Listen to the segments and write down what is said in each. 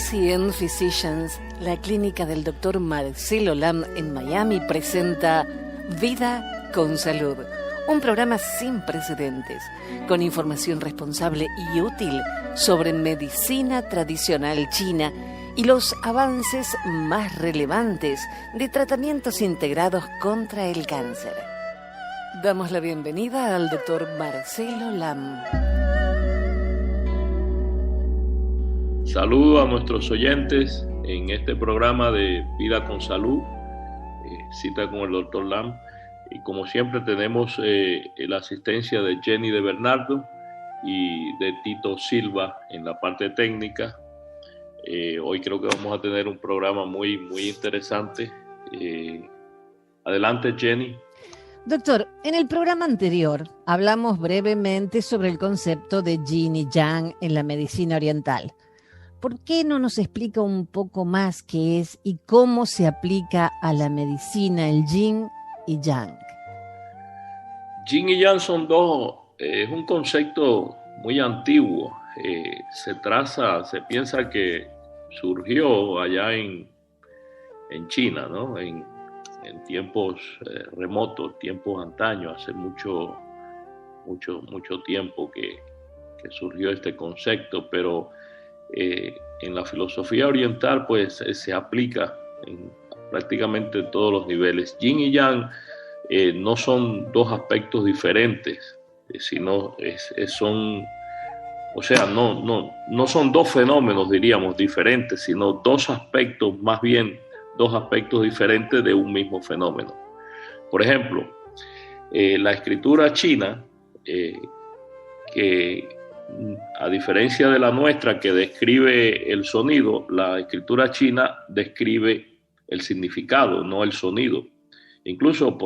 ACN Physicians, la clínica del Dr. Marcelo Lam en Miami, presenta Vida con Salud, un programa sin precedentes, con información responsable y útil sobre medicina tradicional china y los avances más relevantes de tratamientos integrados contra el cáncer. Damos la bienvenida al Dr. Marcelo Lam. Saludo a nuestros oyentes en este programa de Vida con Salud, cita con el Dr. Lam. Y como siempre tenemos la asistencia de Jenny de Bernardo y de Tito Silva en la parte técnica. Hoy creo que vamos a tener un programa muy interesante. Adelante, Jenny. Doctor, en el programa anterior hablamos brevemente sobre el concepto de yin y yang en la medicina oriental. ¿Por qué no nos explica un poco más qué es y cómo se aplica a la medicina el yin y yang? Yin y yang son dos, es un concepto muy antiguo. Se piensa que surgió allá en China, ¿no? En tiempos remotos, tiempos antaños, hace mucho tiempo que surgió este concepto, pero en la filosofía oriental pues se aplica en prácticamente todos los niveles. Yin y yang no son dos aspectos diferentes, sino no son dos fenómenos, diríamos, diferentes, sino dos aspectos, más bien dos aspectos diferentes de un mismo fenómeno. Por ejemplo, la escritura china, que a diferencia de la nuestra que describe el sonido, la escritura china describe el significado, no el sonido. Incluso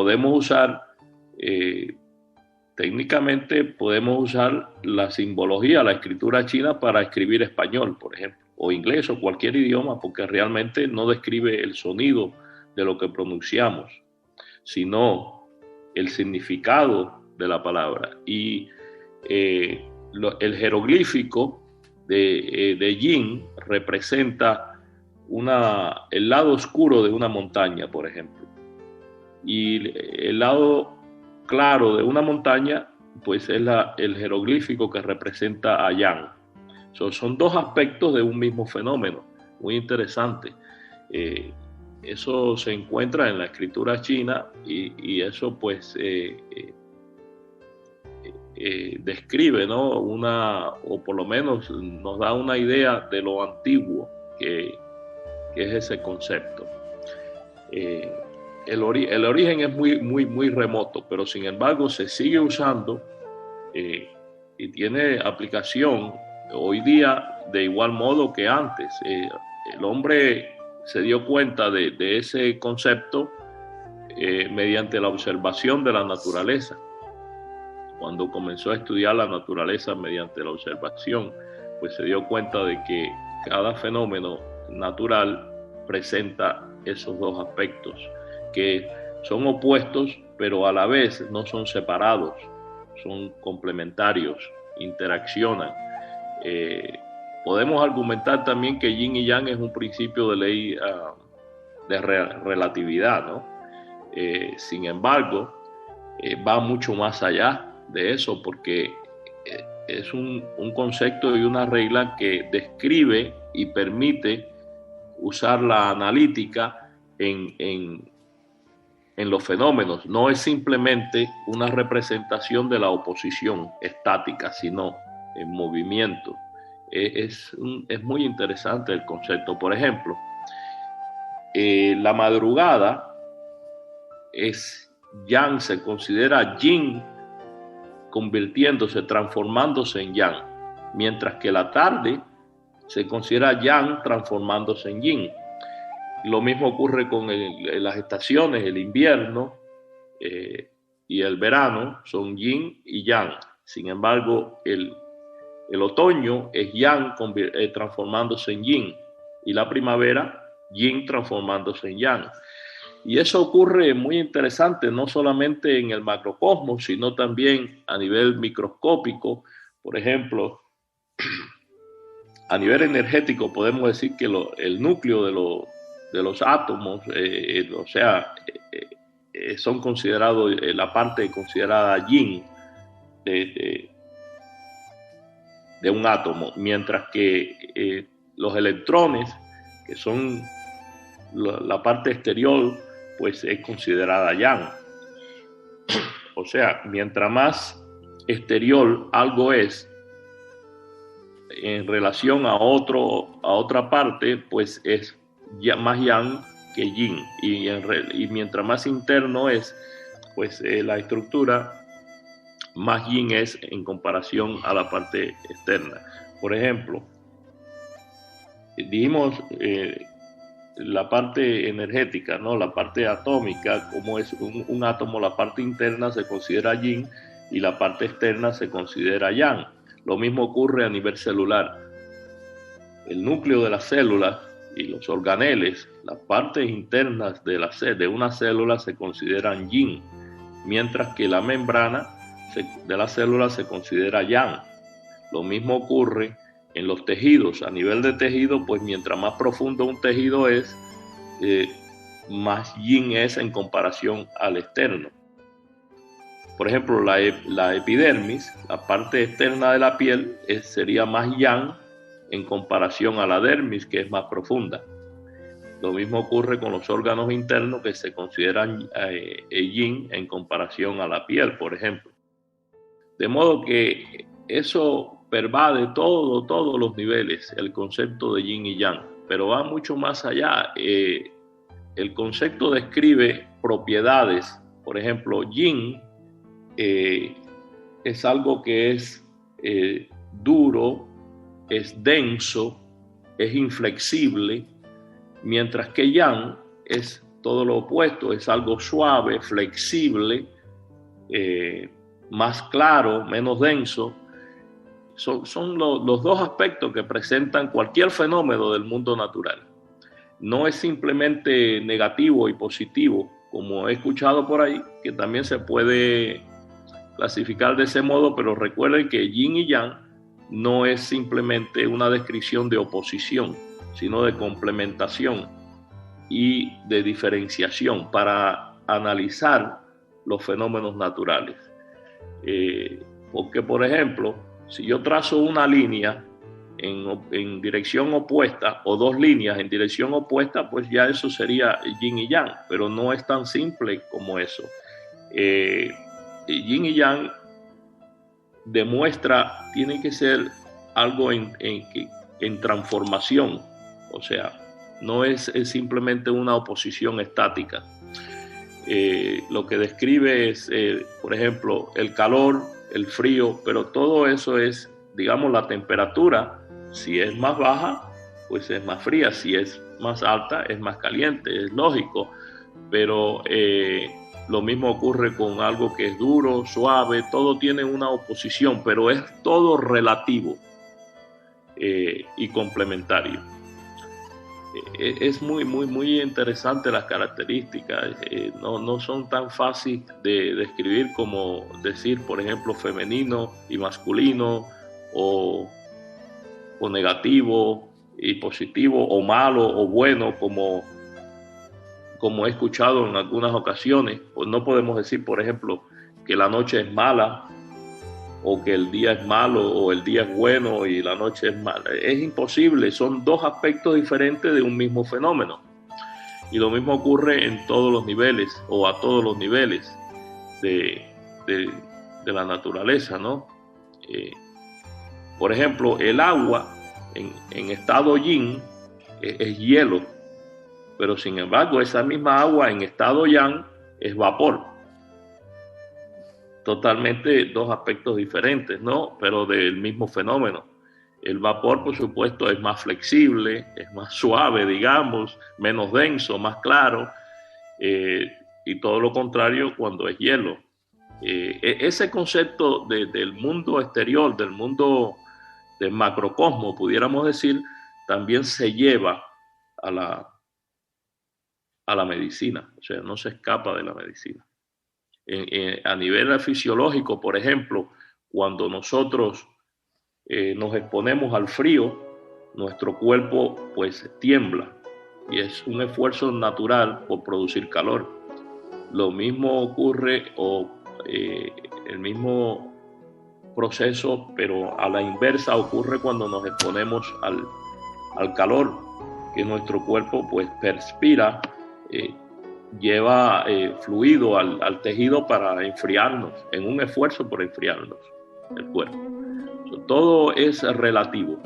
técnicamente podemos usar la simbología, la escritura china para escribir español, por ejemplo, o inglés o cualquier idioma, porque realmente no describe el sonido de lo que pronunciamos, sino el significado de la palabra. Y el jeroglífico de yin representa el lado oscuro de una montaña, por ejemplo. Y el lado claro de una montaña, pues es el jeroglífico que representa a yang. Son dos aspectos de un mismo fenómeno, muy interesante. Eso se encuentra en la escritura china y eso pues describe, ¿no? O por lo menos nos da una idea de lo antiguo que es ese concepto. El origen es muy remoto, pero sin embargo se sigue usando y tiene aplicación hoy día de igual modo que antes. El hombre se dio cuenta de ese concepto mediante la observación de la naturaleza. Cuando comenzó a estudiar la naturaleza mediante la observación, pues se dio cuenta de que cada fenómeno natural presenta esos dos aspectos, que son opuestos, pero a la vez no son separados, son complementarios, interaccionan. Podemos argumentar también que yin y yang es un principio de ley de relatividad, ¿no? Sin embargo, va mucho más allá de eso, porque es un concepto y una regla que describe y permite usar la analítica en los fenómenos. No es simplemente una representación de la oposición estática, sino en movimiento. Es muy interesante el concepto. Por ejemplo, la madrugada es yang, se considera yin transformándose en yang, mientras que la tarde se considera yang transformándose en yin. Lo mismo ocurre con las estaciones, el invierno y el verano son yin y yang. Sin embargo, el otoño es yang transformándose en yin, y la primavera yin transformándose en yang. Y eso ocurre muy interesante, no solamente en el macrocosmos, sino también a nivel microscópico. Por ejemplo, a nivel energético podemos decir que el núcleo de los átomos, son considerados la parte considerada yin de un átomo, mientras que los electrones, que son la parte exterior, pues es considerada yang. O sea, mientras más exterior algo es en relación a otra parte, pues es más yang que yin. Y mientras más interno es, pues la estructura, más yin es en comparación a la parte externa. Por ejemplo, dijimos la parte energética, ¿no? La parte atómica, como es un átomo, la parte interna se considera yin y la parte externa se considera yang. Lo mismo ocurre a nivel celular. El núcleo de las células y los organeles, las partes internas de una célula se consideran yin, mientras que la membrana de la célula se considera yang. Lo mismo ocurre en los tejidos. A nivel de tejido, pues mientras más profundo un tejido es, más yin es en comparación al externo. Por ejemplo, la epidermis, la parte externa de la piel, sería más yang en comparación a la dermis, que es más profunda. Lo mismo ocurre con los órganos internos, que se consideran yin en comparación a la piel, por ejemplo. De modo que eso pervade todos los niveles, el concepto de yin y yang, pero va mucho más allá. El concepto describe propiedades. Por ejemplo, yin es algo que es duro, es denso, es inflexible, mientras que yang es todo lo opuesto, es algo suave, flexible, más claro, menos denso. Son los dos aspectos que presentan cualquier fenómeno del mundo natural. No es simplemente negativo y positivo, como he escuchado por ahí, que también se puede clasificar de ese modo, pero recuerden que yin y yang no es simplemente una descripción de oposición, sino de complementación y de diferenciación para analizar los fenómenos naturales. Porque, por ejemplo, si yo trazo una línea en dirección opuesta o dos líneas en dirección opuesta, pues ya eso sería yin y yang, pero no es tan simple como eso. Yin y yang tiene que ser algo en transformación, o sea, no es simplemente una oposición estática. Lo que describe es, por ejemplo, el calor, el frío, pero todo eso es, digamos, la temperatura. Si es más baja, pues es más fría. Si es más alta, es más caliente. Es lógico, pero lo mismo ocurre con algo que es duro, suave. Todo tiene una oposición, pero es todo relativo y complementario. Es muy interesante las características. No son tan fáciles de describir como decir, por ejemplo, femenino y masculino, o negativo y positivo, o malo o bueno, como he escuchado en algunas ocasiones. Pues no podemos decir, por ejemplo, que la noche es mala, o que el día es malo, o el día es bueno y la noche es mala. Es imposible, son dos aspectos diferentes de un mismo fenómeno. Y lo mismo ocurre en todos los niveles, o a todos los niveles de la naturaleza, ¿no? Por ejemplo, el agua en estado yin es hielo, pero sin embargo esa misma agua en estado yang es vapor. Totalmente dos aspectos diferentes, ¿no? Pero del mismo fenómeno. El vapor, por supuesto, es más flexible, es más suave, digamos, menos denso, más claro, y todo lo contrario cuando es hielo. Ese concepto del mundo exterior, del mundo del macrocosmo, pudiéramos decir, también se lleva a la medicina, o sea, no se escapa de la medicina. A nivel fisiológico, por ejemplo, cuando nosotros nos exponemos al frío, nuestro cuerpo pues tiembla y es un esfuerzo natural por producir calor. Lo mismo ocurre el mismo proceso, pero a la inversa ocurre cuando nos exponemos al calor, que nuestro cuerpo pues perspira, lleva fluido al tejido para enfriarnos, en un esfuerzo por enfriarnos el cuerpo. Todo es relativo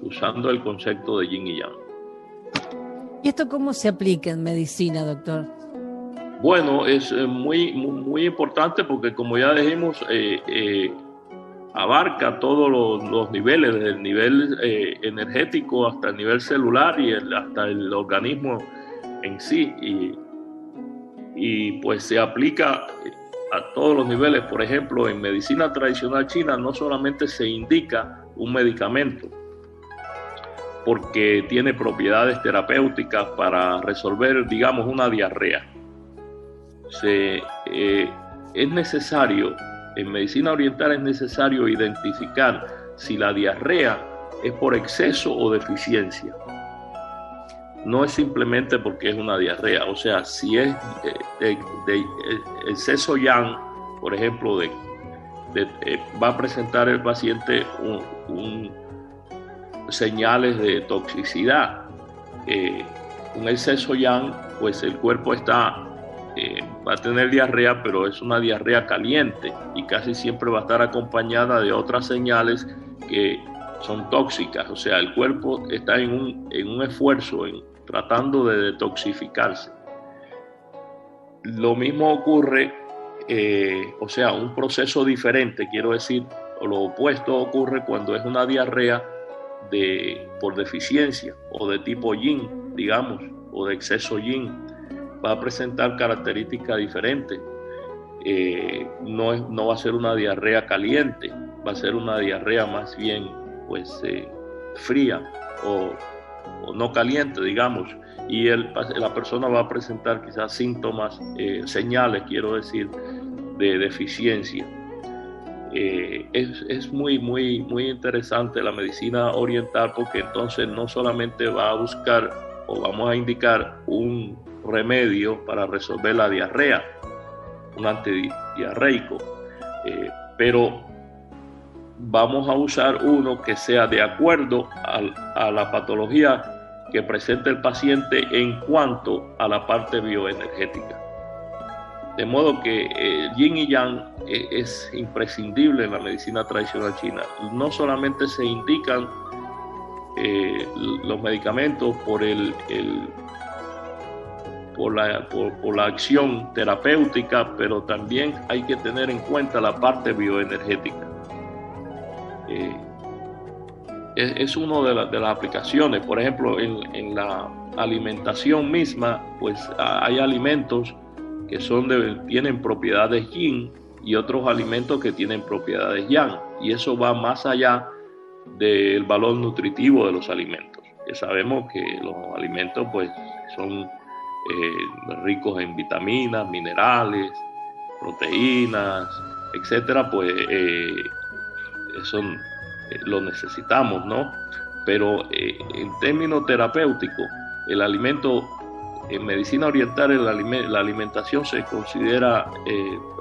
usando el concepto de yin y yang. ¿Y esto cómo se aplica en medicina, doctor? Bueno, es muy importante porque, como ya dijimos, abarca todos los niveles, desde el nivel energético hasta el nivel celular y hasta el organismo en sí. Y pues se aplica a todos los niveles. Por ejemplo, en medicina tradicional china no solamente se indica un medicamento porque tiene propiedades terapéuticas para resolver, digamos, una diarrea. Es necesario, en medicina oriental es necesario identificar si la diarrea es por exceso o deficiencia. No es simplemente porque es una diarrea, o sea, si es de exceso yang, por ejemplo, va a presentar el paciente señales de toxicidad. Un exceso yang, pues el cuerpo va a tener diarrea, pero es una diarrea caliente y casi siempre va a estar acompañada de otras señales que son tóxicas. O sea, el cuerpo está en un esfuerzo, tratando de detoxificarse. Lo mismo ocurre, o sea, un proceso diferente, quiero decir, o lo opuesto ocurre cuando es una diarrea por deficiencia o de tipo yin, digamos, o de exceso yin. Va a presentar características diferentes. No va a ser una diarrea caliente, va a ser una diarrea más bien pues fría o no caliente, digamos, y la persona va a presentar quizás síntomas, señales, quiero decir, de deficiencia. Es muy interesante la medicina oriental, porque entonces no solamente va a buscar o vamos a indicar un remedio para resolver la diarrea, un antidiarreico, pero vamos a usar uno que sea de acuerdo a la patología que presenta el paciente en cuanto a la parte bioenergética. De modo que yin y yang es imprescindible en la medicina tradicional china. No solamente se indican los medicamentos por la acción terapéutica, pero también hay que tener en cuenta la parte bioenergética. Es una de las aplicaciones. Por ejemplo, en la alimentación misma, pues hay alimentos que tienen propiedades yin y otros alimentos que tienen propiedades yang, y eso va más allá del valor nutritivo de los alimentos. Que sabemos que los alimentos pues son ricos en vitaminas, minerales, proteínas, etcétera, pues eso lo necesitamos, ¿no? Pero en términos terapéuticos, el alimento, en medicina oriental, la alimentación se considera,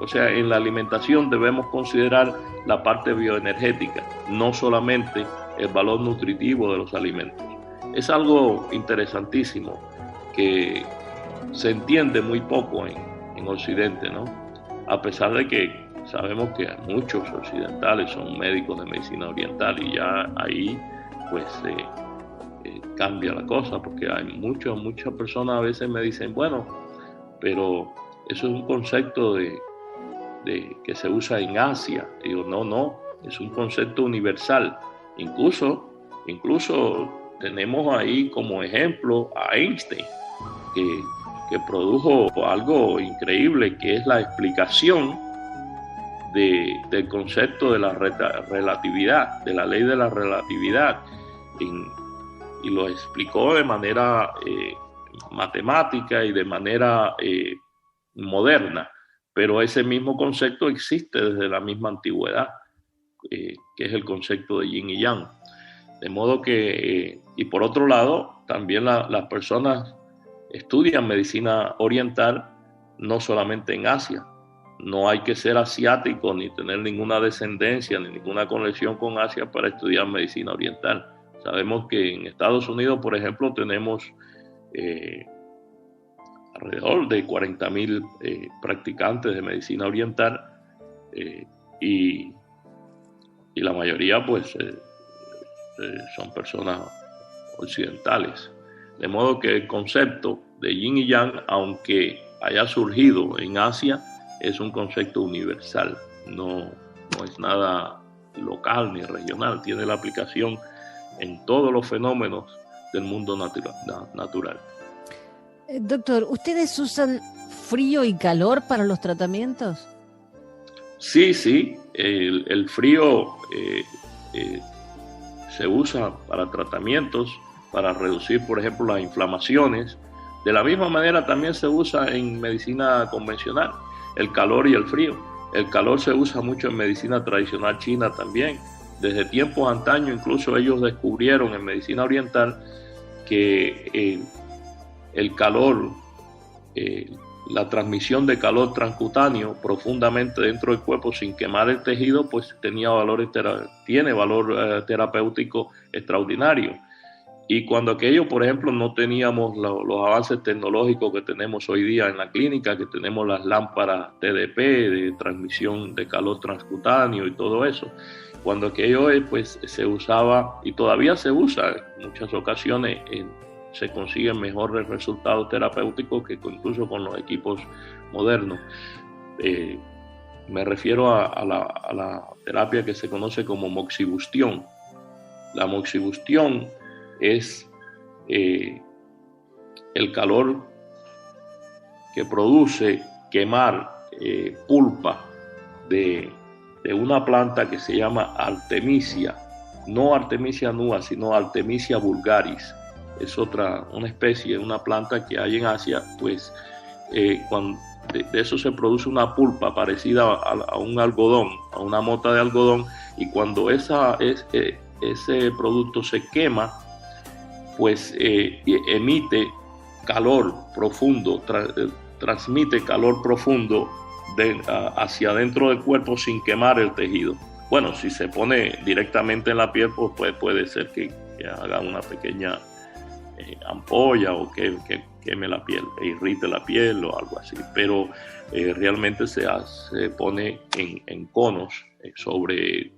o sea, en la alimentación debemos considerar la parte bioenergética, no solamente el valor nutritivo de los alimentos. Es algo interesantísimo que se entiende muy poco en Occidente, ¿no? A pesar de que sabemos que muchos occidentales son médicos de medicina oriental, y ya ahí pues cambia la cosa, porque hay muchas personas a veces me dicen, bueno, pero eso es un concepto de que se usa en Asia. Y digo, no, es un concepto universal. Incluso tenemos ahí como ejemplo a Einstein, que produjo algo increíble, que es la explicación del concepto de la relatividad, de la ley de la relatividad, y lo explicó de manera matemática y de manera moderna, pero ese mismo concepto existe desde la misma antigüedad, que es el concepto de yin y yang. De modo que, y por otro lado, también las personas estudian medicina oriental no solamente en Asia. No hay que ser asiático ni tener ninguna descendencia ni ninguna conexión con Asia para estudiar medicina oriental. Sabemos que en Estados Unidos, por ejemplo, tenemos alrededor de 40,000 practicantes de medicina oriental y la mayoría pues son personas occidentales. De modo que el concepto de yin y yang, aunque haya surgido en Asia, es un concepto universal, no es nada local ni regional, tiene la aplicación en todos los fenómenos del mundo natural. Doctor, ¿ustedes usan frío y calor para los tratamientos? Sí, el frío se usa para tratamientos, para reducir, por ejemplo, las inflamaciones. De la misma manera también se usa en medicina convencional, el calor y el frío. El calor se usa mucho en medicina tradicional china también. Desde tiempos antaños, incluso ellos descubrieron en medicina oriental que el calor, la transmisión de calor transcutáneo profundamente dentro del cuerpo sin quemar el tejido, pues tiene valor terapéutico extraordinario. Y cuando aquello, por ejemplo, no teníamos los avances tecnológicos que tenemos hoy día en la clínica, que tenemos las lámparas TDP de transmisión de calor transcutáneo y todo eso, cuando aquello pues se usaba y todavía se usa en muchas ocasiones, se consiguen mejores resultados terapéuticos que incluso con los equipos modernos. Me refiero a la terapia que se conoce como moxibustión. La moxibustión es el calor que produce quemar pulpa de una planta que se llama Artemisia, no Artemisia nua, sino Artemisia vulgaris. Es una especie, una planta que hay en Asia, pues cuando de eso se produce una pulpa parecida a un algodón, a una mota de algodón, y cuando ese producto se quema, pues emite calor profundo, transmite calor profundo hacia adentro del cuerpo sin quemar el tejido. Bueno, si se pone directamente en la piel, pues puede ser que haga una pequeña ampolla o que queme la piel, irrite la piel o algo así, pero realmente se pone en conos sobre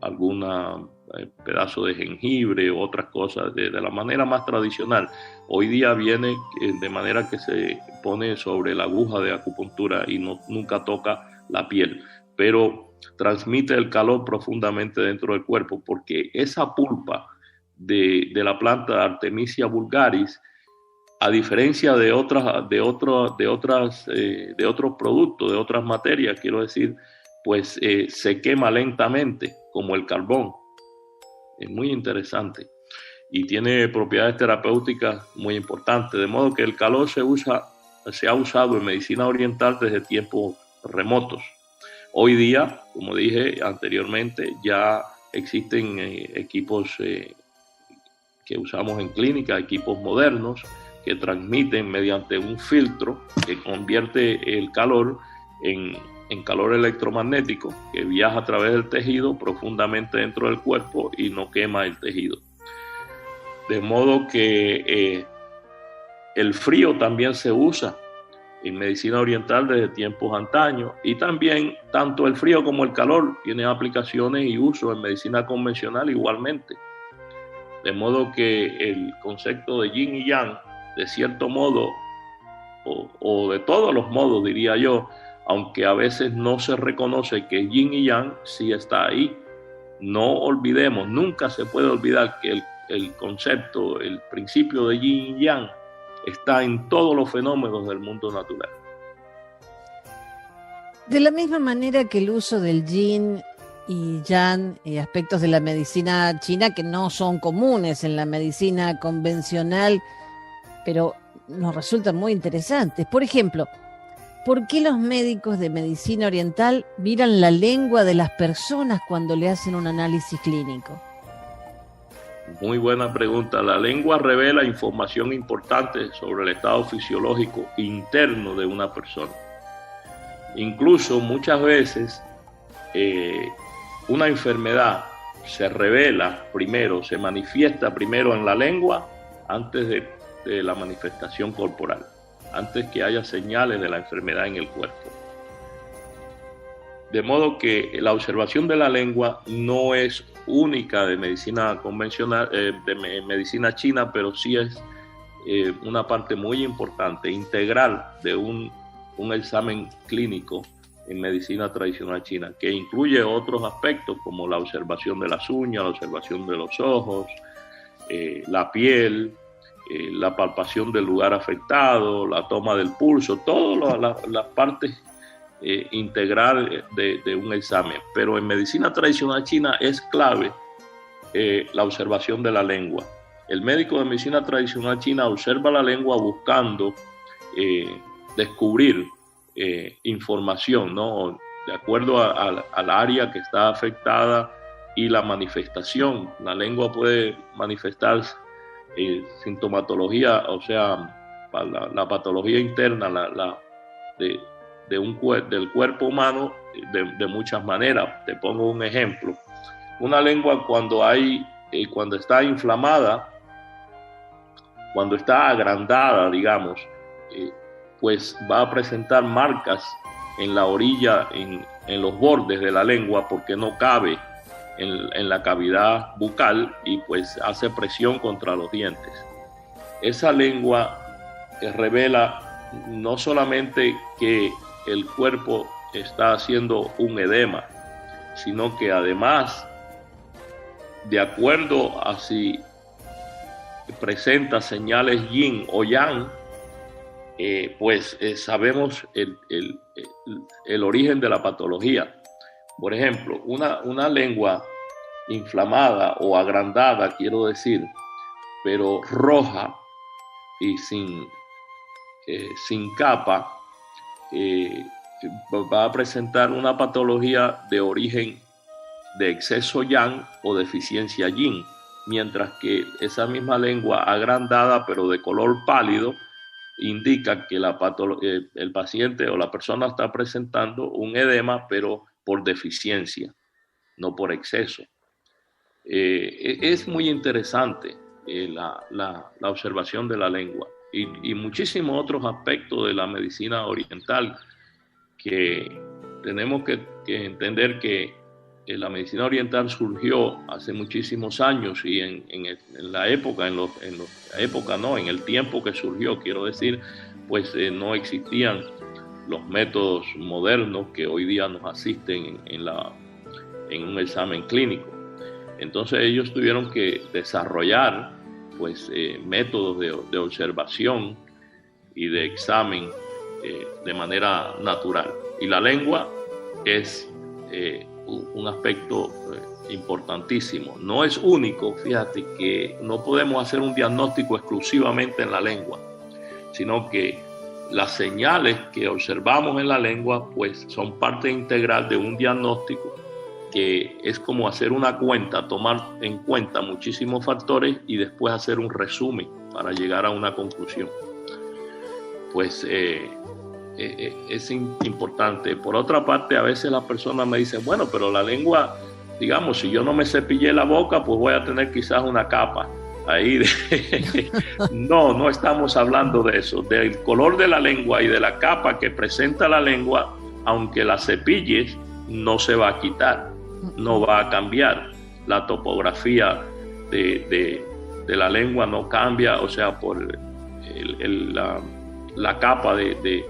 algún pedazo de jengibre o otras cosas de la manera más tradicional. Hoy día viene de manera que se pone sobre la aguja de acupuntura y nunca toca la piel, pero transmite el calor profundamente dentro del cuerpo, porque esa pulpa de la planta Artemisia vulgaris, a diferencia de otros productos, de otras materias, quiero decir, pues se quema lentamente como el carbón. Es muy interesante y tiene propiedades terapéuticas muy importantes, de modo que el calor se ha usado en medicina oriental desde tiempos remotos. Hoy día, como dije anteriormente, ya existen equipos que usamos en clínica, equipos modernos que transmiten mediante un filtro que convierte el calor en calor electromagnético que viaja a través del tejido profundamente dentro del cuerpo y no quema el tejido. De modo que el frío también se usa en medicina oriental desde tiempos antaños, y también tanto el frío como el calor tienen aplicaciones y uso en medicina convencional igualmente. De modo que el concepto de yin y yang, de cierto modo, o de todos los modos diría yo, aunque a veces no se reconoce que yin y yang sí está ahí, no olvidemos, nunca se puede olvidar que el concepto, el principio de yin y yang está en todos los fenómenos del mundo natural. De la misma manera que el uso del yin y yang, aspectos de la medicina china que no son comunes en la medicina convencional, pero nos resultan muy interesantes. Por ejemplo, ¿por qué los médicos de medicina oriental miran la lengua de las personas cuando le hacen un análisis clínico? Muy buena pregunta. La lengua revela información importante sobre el estado fisiológico interno de una persona. Incluso muchas veces una enfermedad se revela primero, se manifiesta primero en la lengua antes de la manifestación corporal, antes que haya señales de la enfermedad en el cuerpo. De modo que la observación de la lengua no es única de medicina convencional, de medicina china, pero sí es una parte muy importante, integral de un examen clínico en medicina tradicional china, que incluye otros aspectos como la observación de las uñas, la observación de los ojos, la piel, la palpación del lugar afectado, la toma del pulso, todas las partes integral de un examen. Pero en medicina tradicional china es clave la observación de la lengua. El médico de medicina tradicional china observa la lengua buscando descubrir información, ¿no? De acuerdo al área que está afectada y la manifestación. La lengua puede manifestar sintomatología, o sea, la patología interna del cuerpo humano de muchas maneras. Te pongo un ejemplo. Una lengua cuando está inflamada, cuando está agrandada, digamos, pues va a presentar marcas en la orilla, en los bordes de la lengua, porque no cabe en la cavidad bucal y pues hace presión contra los dientes. Esa lengua revela no solamente que el cuerpo está haciendo un edema, sino que además, de acuerdo a si presenta señales yin o yang, pues sabemos el origen de la patología. Por ejemplo, una lengua inflamada o agrandada, quiero decir, pero roja y sin capa, va a presentar una patología de origen de exceso yang o deficiencia yin, mientras que esa misma lengua agrandada pero de color pálido indica que el paciente o la persona está presentando un edema, pero por deficiencia, no por exceso. Es muy interesante la observación de la lengua y muchísimos otros aspectos de la medicina oriental que tenemos que entender que la medicina oriental surgió hace muchísimos años y en la época, en el tiempo que surgió, quiero decir, pues no existían los métodos modernos que hoy día nos asisten en un examen clínico. Entonces ellos tuvieron que desarrollar pues métodos de observación y de examen de manera natural. Y la lengua es un aspecto importantísimo. No es único, fíjate que no podemos hacer un diagnóstico exclusivamente en la lengua, sino que las señales que observamos en la lengua pues son parte integral de un diagnóstico que es como hacer una cuenta, tomar en cuenta muchísimos factores y después hacer un resumen para llegar a una conclusión. Pues es importante. Por otra parte, a veces las personas me dicen, bueno, pero la lengua, digamos, si yo no me cepillé la boca, pues voy a tener quizás una capa ahí. No estamos hablando de eso. Del color de la lengua y de la capa que presenta la lengua, aunque la cepilles, no se va a quitar, no va a cambiar. La topografía de la lengua no cambia, o sea, por la capa que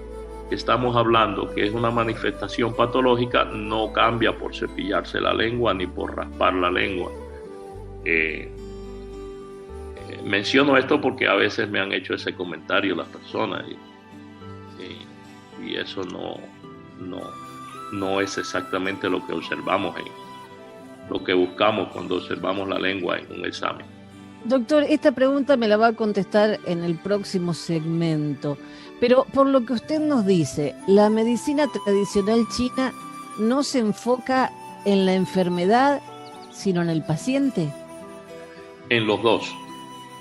estamos hablando, que es una manifestación patológica, no cambia por cepillarse la lengua ni por raspar la lengua. Menciono esto porque a veces me han hecho ese comentario las personas y eso no es exactamente lo que observamos, lo que buscamos cuando observamos la lengua en un examen. Doctor, esta pregunta me la va a contestar en el próximo segmento, pero por lo que usted nos dice, ¿la medicina tradicional china no se enfoca en la enfermedad, sino en el paciente? En los dos.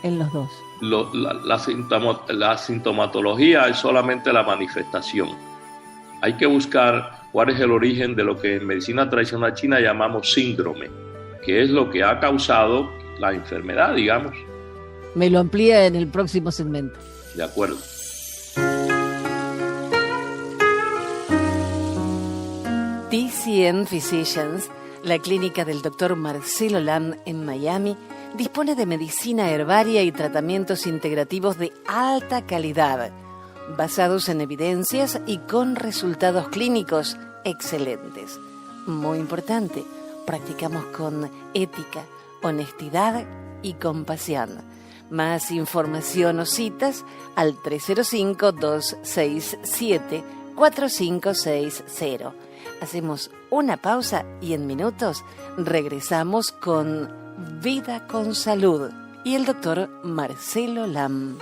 En los dos. La sintomatología es solamente la manifestación. Hay que buscar cuál es el origen de lo que en medicina tradicional china llamamos síndrome, que es lo que ha causado la enfermedad, digamos. Me lo amplía en el próximo segmento. De acuerdo. TCN Physicians, la clínica del Dr. Marcelo Lam en Miami, dispone de medicina herbaria y tratamientos integrativos de alta calidad, basados en evidencias y con resultados clínicos excelentes. Muy importante, practicamos con ética, honestidad y compasión. Más información o citas al 305-267-4560. Hacemos una pausa y en minutos regresamos con Vida con Salud y el doctor Marcelo Lam.